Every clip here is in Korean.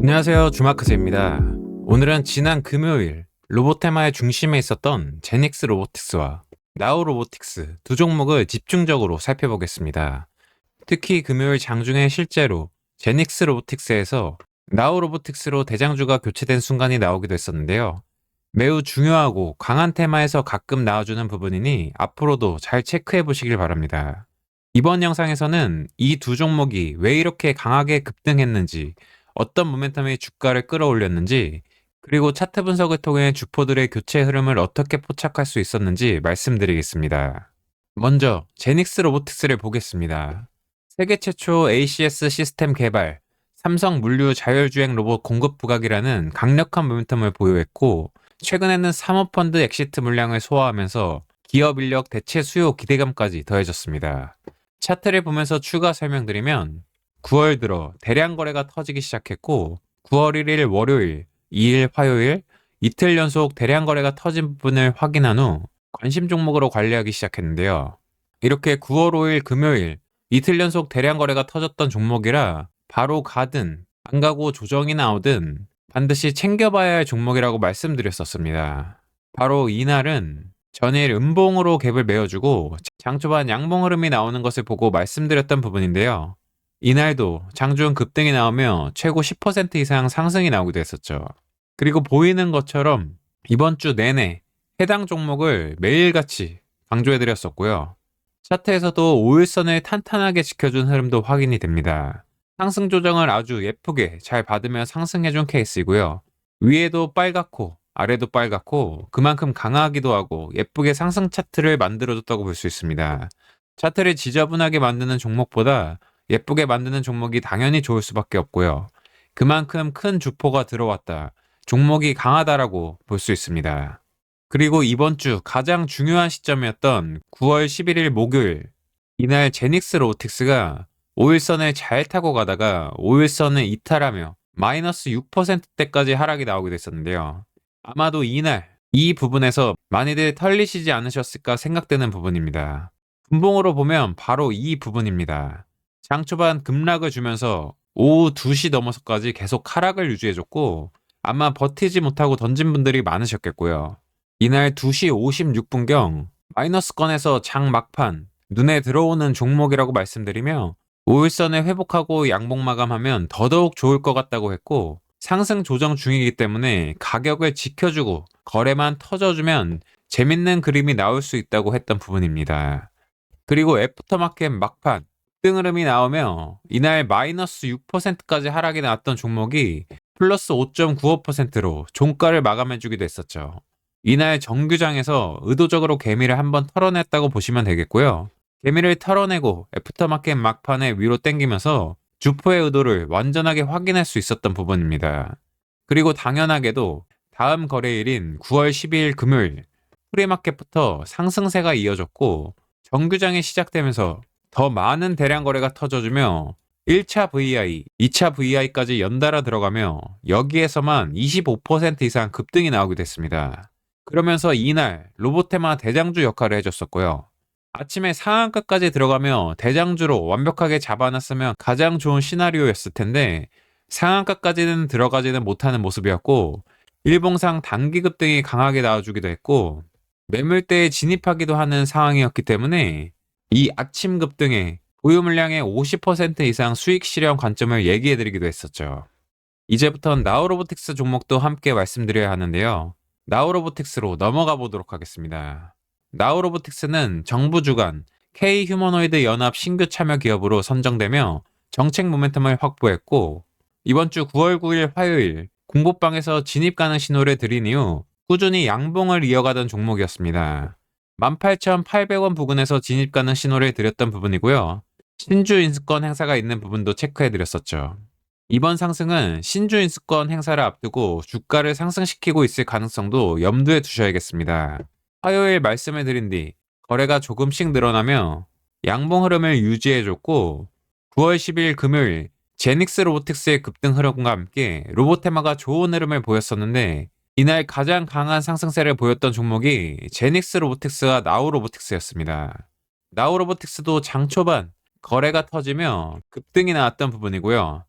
안녕하세요, 주마크즈입니다. 오늘은 지난 금요일 로보테마의 중심에 있었던 제닉스 로보틱스와 나우 로보틱스 두 종목을 집중적으로 살펴보겠습니다. 특히 금요일 장중에 실제로 제닉스 로보틱스에서 나우 로보틱스로 대장주가 교체된 순간이 나오기도 했었는데요. 매우 중요하고 강한 테마에서 가끔 나와주는 부분이니 앞으로도 잘 체크해 보시길 바랍니다. 이번 영상에서는 이 두 종목이 왜 이렇게 강하게 급등했는지, 어떤 모멘텀이 주가를 끌어올렸는지, 그리고 차트 분석을 통해 주포들의 교체 흐름을 어떻게 포착할 수 있었는지 말씀드리겠습니다. 먼저 제닉스 로보틱스를 보겠습니다. 세계 최초 ACS 시스템 개발, 삼성 물류 자율주행 로봇 공급 부각이라는 강력한 모멘텀을 보유했고, 최근에는 사모펀드 엑시트 물량을 소화하면서 기업 인력 대체 수요 기대감까지 더해졌습니다. 차트를 보면서 추가 설명드리면 9월 들어 대량 거래가 터지기 시작했고 9월 1일 월요일, 2일 화요일 이틀 연속 대량 거래가 터진 부분을 확인한 후 관심 종목으로 관리하기 시작했는데요. 이렇게 9월 5일 금요일 이틀 연속 대량 거래가 터졌던 종목이라 바로 가든 안 가고 조정이 나오든 반드시 챙겨봐야 할 종목이라고 말씀드렸었습니다. 바로 이날은 전일 음봉으로 갭을 메어주고 장초반 양봉 흐름이 나오는 것을 보고 말씀드렸던 부분인데요. 이날도 장중 급등이 나오며 최고 10% 이상 상승이 나오기도 했었죠. 그리고 보이는 것처럼 이번 주 내내 해당 종목을 매일같이 강조해드렸었고요. 차트에서도 5일선을 탄탄하게 지켜준 흐름도 확인이 됩니다. 상승 조정을 아주 예쁘게 잘 받으며 상승해준 케이스이고요. 위에도 빨갛고 아래도 빨갛고 그만큼 강하기도 하고 예쁘게 상승 차트를 만들어줬다고 볼 수 있습니다. 차트를 지저분하게 만드는 종목보다 예쁘게 만드는 종목이 당연히 좋을 수밖에 없고요. 그만큼 큰 주포가 들어왔다, 종목이 강하다라고 볼 수 있습니다. 그리고 이번 주 가장 중요한 시점이었던 9월 11일 목요일, 이날 제닉스 로보틱스가 5일선을 잘 타고 가다가 5일선을 이탈하며 마이너스 6%대까지 하락이 나오게 됐었는데요. 아마도 이날 이 부분에서 많이들 털리시지 않으셨을까 생각되는 부분입니다. 분봉으로 보면 바로 이 부분입니다. 장 초반 급락을 주면서 오후 2시 넘어서까지 계속 하락을 유지해줬고 아마 버티지 못하고 던진 분들이 많으셨겠고요. 이날 2시 56분경 마이너스권에서 장 막판 눈에 들어오는 종목이라고 말씀드리며 5일선에 회복하고 양봉 마감하면 더더욱 좋을 것 같다고 했고, 상승 조정 중이기 때문에 가격을 지켜주고 거래만 터져주면 재밌는 그림이 나올 수 있다고 했던 부분입니다. 그리고 애프터마켓 막판 급등 흐름이 나오며 이날 마이너스 6%까지 하락이 나왔던 종목이 플러스 5.95%로 종가를 마감해주기도 했었죠. 이날 정규장에서 의도적으로 개미를 한번 털어냈다고 보시면 되겠고요. 개미를 털어내고 애프터마켓 막판에 위로 당기면서 주포의 의도를 완전하게 확인할 수 있었던 부분입니다. 그리고 당연하게도 다음 거래일인 9월 12일 금요일 프리마켓부터 상승세가 이어졌고 정규장이 시작되면서 더 많은 대량 거래가 터져주며 1차 VI, 2차 VI까지 연달아 들어가며 여기에서만 25% 이상 급등이 나오게 됐습니다. 그러면서 이날 로보테마 대장주 역할을 해줬었고요. 아침에 상한가까지 들어가며 대장주로 완벽하게 잡아놨으면 가장 좋은 시나리오였을 텐데 상한가까지는 들어가지는 못하는 모습이었고 일봉상 단기 급등이 강하게 나와주기도 했고 매물대에 진입하기도 하는 상황이었기 때문에 이 아침 급등에 보유 물량의 50% 이상 수익 실현 관점을 얘기해드리기도 했었죠. 이제부터는 나우로보틱스 종목도 함께 말씀드려야 하는데요. 나우로보틱스로 넘어가 보도록 하겠습니다. 나우로보틱스는 정부 주관 K휴머노이드 연합 신규 참여 기업으로 선정되며 정책 모멘텀을 확보했고 이번 주 9월 9일 화요일 공보방에서 진입 가능 신호를 드린 이후 꾸준히 양봉을 이어가던 종목이었습니다. 18,800원 부근에서 진입 가능 신호를 드렸던 부분이고요. 신주 인수권 행사가 있는 부분도 체크해드렸었죠. 이번 상승은 신주 인수권 행사를 앞두고 주가를 상승시키고 있을 가능성도 염두에 두셔야겠습니다. 화요일 말씀을 드린 뒤 거래가 조금씩 늘어나며 양봉 흐름을 유지해줬고 9월 10일 금요일 제닉스 로보틱스의 급등 흐름과 함께 로보테마가 좋은 흐름을 보였었는데 이날 가장 강한 상승세를 보였던 종목이 제닉스 로보틱스와 나우 로보틱스였습니다. 나우 로보틱스도 장 초반 거래가 터지며 급등이 나왔던 부분이고요.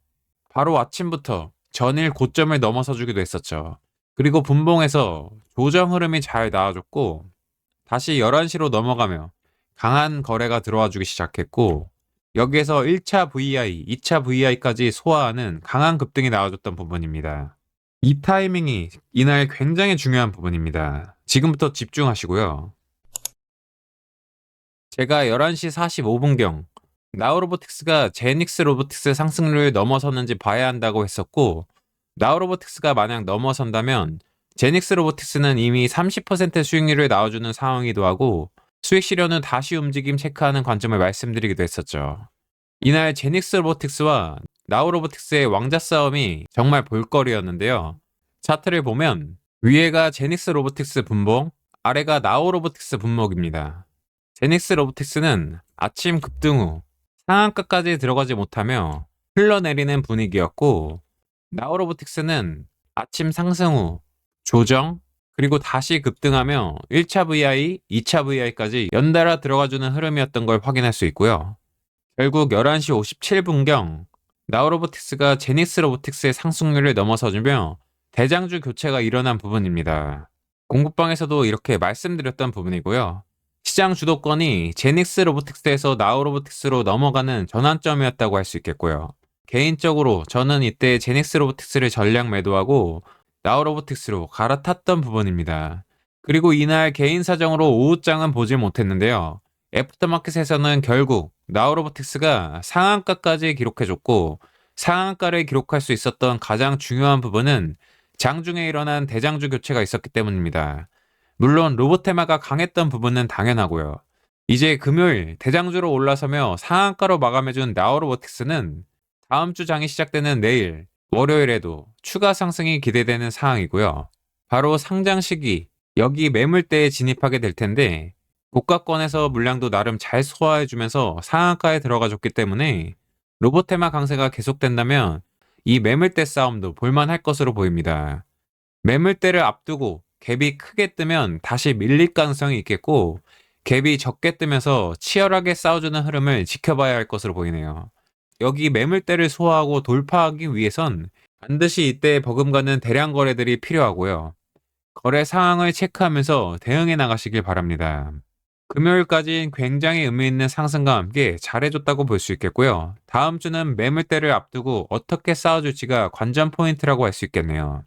바로 아침부터 전일 고점을 넘어서 주기도 했었죠. 그리고 분봉에서 조정 흐름이 잘 나와줬고 다시 11시로 넘어가며 강한 거래가 들어와 주기 시작했고 여기에서 1차 VI, 2차 VI까지 소화하는 강한 급등이 나와줬던 부분입니다. 이 타이밍이 이날 굉장히 중요한 부분입니다. 지금부터 집중하시고요. 제가 11시 45분경 나우로보틱스가 제닉스 로보틱스 상승률을 넘어섰는지 봐야 한다고 했었고 나우로보틱스가 만약 넘어선다면 제닉스 로보틱스는 이미 30% 수익률을 나와주는 상황이기도 하고 수익 실현은 다시 움직임 체크하는 관점을 말씀드리기도 했었죠. 이날 제닉스 로보틱스와 나우로보틱스의 왕자 싸움이 정말 볼거리였는데요. 차트를 보면 위에가 제닉스 로보틱스 분봉, 아래가 나우로보틱스 분목입니다. 제닉스 로보틱스는 아침 급등 후 상한가까지 들어가지 못하며 흘러내리는 분위기였고 나우로보틱스는 아침 상승 후 조정 그리고 다시 급등하며 1차 VI, 2차 VI까지 연달아 들어가주는 흐름이었던 걸 확인할 수 있고요. 결국 11시 57분경 나우로보틱스가 제닉스 로보틱스의 상승률을 넘어서주며 대장주 교체가 일어난 부분입니다. 공부방에서도 이렇게 말씀드렸던 부분이고요. 시장 주도권이 제닉스 로보틱스에서 나우로보틱스로 넘어가는 전환점이었다고 할 수 있겠고요. 개인적으로 저는 이때 제닉스 로보틱스를 전량 매도하고 나우로보틱스로 갈아탔던 부분입니다. 그리고 이날 개인 사정으로 오후장은 보질 못했는데요. 애프터마켓에서는 결국 나우로보틱스가 상한가까지 기록해줬고 상한가를 기록할 수 있었던 가장 중요한 부분은 장중에 일어난 대장주 교체가 있었기 때문입니다. 물론 로보테마가 강했던 부분은 당연하고요. 이제 금요일 대장주로 올라서며 상한가로 마감해준 나우로보틱스는 다음 주 장이 시작되는 내일 월요일에도 추가 상승이 기대되는 상황이고요. 바로 상장 시기 여기 매물대에 진입하게 될 텐데 고가권에서 물량도 나름 잘 소화해주면서 상한가에 들어가줬기 때문에 로보테마 강세가 계속된다면 이 매물대 싸움도 볼만할 것으로 보입니다. 매물대를 앞두고 갭이 크게 뜨면 다시 밀릴 가능성이 있겠고 갭이 적게 뜨면서 치열하게 싸워주는 흐름을 지켜봐야 할 것으로 보이네요. 여기 매물대를 소화하고 돌파하기 위해선 반드시 이때 버금가는 대량 거래들이 필요하고요. 거래 상황을 체크하면서 대응해 나가시길 바랍니다. 금요일까지는 굉장히 의미 있는 상승과 함께 잘해줬다고 볼 수 있겠고요. 다음 주는 매물대를 앞두고 어떻게 싸워줄지가 관전 포인트라고 할 수 있겠네요.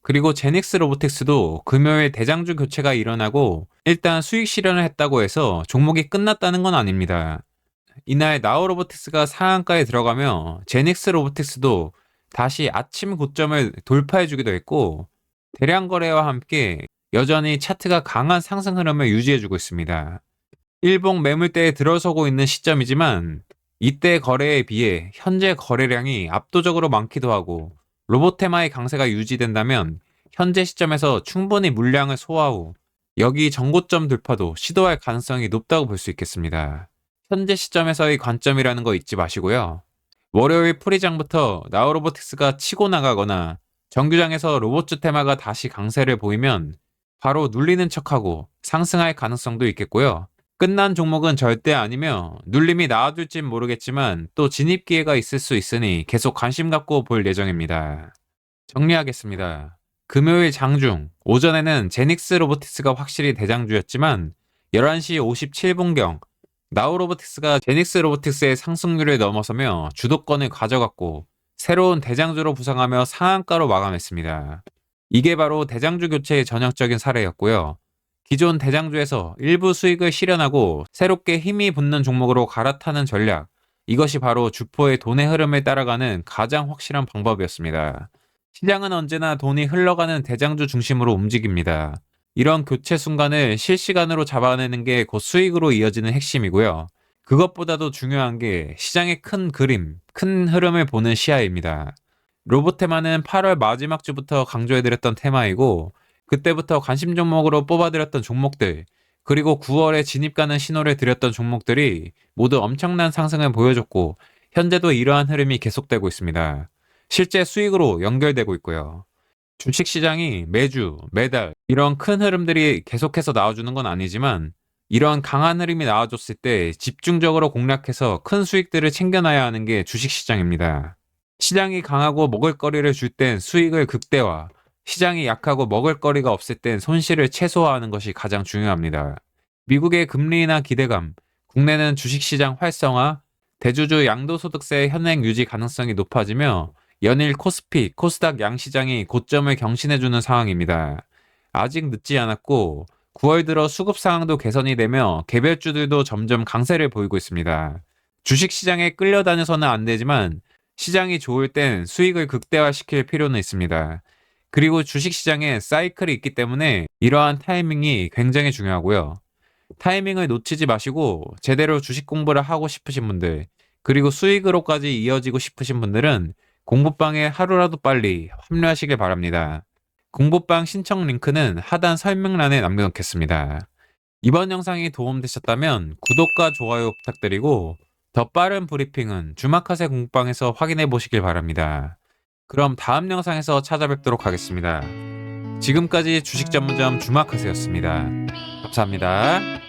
그리고 제닉스 로보틱스도 금요일 대장주 교체가 일어나고 일단 수익 실현을 했다고 해서 종목이 끝났다는 건 아닙니다. 이날 나우로보틱스가 상한가에 들어가며 제닉스 로보틱스도 다시 아침 고점을 돌파해주기도 했고 대량 거래와 함께 여전히 차트가 강한 상승 흐름을 유지해주고 있습니다. 일봉 매물대에 들어서고 있는 시점이지만 이때 거래에 비해 현재 거래량이 압도적으로 많기도 하고 로보테마의 강세가 유지된다면 현재 시점에서 충분히 물량을 소화 후 여기 정고점 돌파도 시도할 가능성이 높다고 볼 수 있겠습니다. 현재 시점에서의 관점이라는 거 잊지 마시고요. 월요일 프리장부터 나우로보틱스가 치고 나가거나 정규장에서 로봇주 테마가 다시 강세를 보이면 바로 눌리는 척하고 상승할 가능성도 있겠고요. 끝난 종목은 절대 아니며 눌림이 나와줄진 모르겠지만 또 진입 기회가 있을 수 있으니 계속 관심 갖고 볼 예정입니다. 정리하겠습니다. 금요일 장중, 오전에는 제닉스 로보틱스가 확실히 대장주였지만 11시 57분경 나우로보틱스가 제닉스 로보틱스의 상승률을 넘어서며 주도권을 가져갔고 새로운 대장주로 부상하며 상한가로 마감했습니다. 이게 바로 대장주 교체의 전형적인 사례였고요. 기존 대장주에서 일부 수익을 실현하고 새롭게 힘이 붙는 종목으로 갈아타는 전략, 이것이 바로 주포의 돈의 흐름을 따라가는 가장 확실한 방법이었습니다. 시장은 언제나 돈이 흘러가는 대장주 중심으로 움직입니다. 이런 교체 순간을 실시간으로 잡아내는 게 곧 수익으로 이어지는 핵심이고요. 그것보다도 중요한 게 시장의 큰 그림, 큰 흐름을 보는 시야입니다. 로보테마는 8월 마지막 주부터 강조해드렸던 테마이고 그때부터 관심 종목으로 뽑아드렸던 종목들 그리고 9월에 진입 가는 신호를 드렸던 종목들이 모두 엄청난 상승을 보여줬고 현재도 이러한 흐름이 계속되고 있습니다. 실제 수익으로 연결되고 있고요. 주식시장이 매주, 매달 이런 큰 흐름들이 계속해서 나와주는 건 아니지만 이런 강한 흐름이 나와줬을 때 집중적으로 공략해서 큰 수익들을 챙겨놔야 하는 게 주식시장입니다. 시장이 강하고 먹을거리를 줄 땐 수익을 극대화, 시장이 약하고 먹을거리가 없을 땐 손실을 최소화하는 것이 가장 중요합니다. 미국의 금리나 기대감, 국내는 주식시장 활성화, 대주주 양도소득세 현행 유지 가능성이 높아지며 연일 코스피, 코스닥 양시장이 고점을 경신해주는 상황입니다. 아직 늦지 않았고 9월 들어 수급 상황도 개선이 되며 개별주들도 점점 강세를 보이고 있습니다. 주식시장에 끌려다녀서는 안 되지만 시장이 좋을 땐 수익을 극대화시킬 필요는 있습니다. 그리고 주식시장에 사이클이 있기 때문에 이러한 타이밍이 굉장히 중요하고요. 타이밍을 놓치지 마시고 제대로 주식 공부를 하고 싶으신 분들, 그리고 수익으로까지 이어지고 싶으신 분들은 공부방에 하루라도 빨리 합류하시길 바랍니다. 공부방 신청 링크는 하단 설명란에 남겨놓겠습니다. 이번 영상이 도움되셨다면 구독과 좋아요 부탁드리고 더 빠른 브리핑은 주마카세 공부방에서 확인해 보시길 바랍니다. 그럼 다음 영상에서 찾아뵙도록 하겠습니다. 지금까지 주식 전문점 주마카세였습니다. 감사합니다.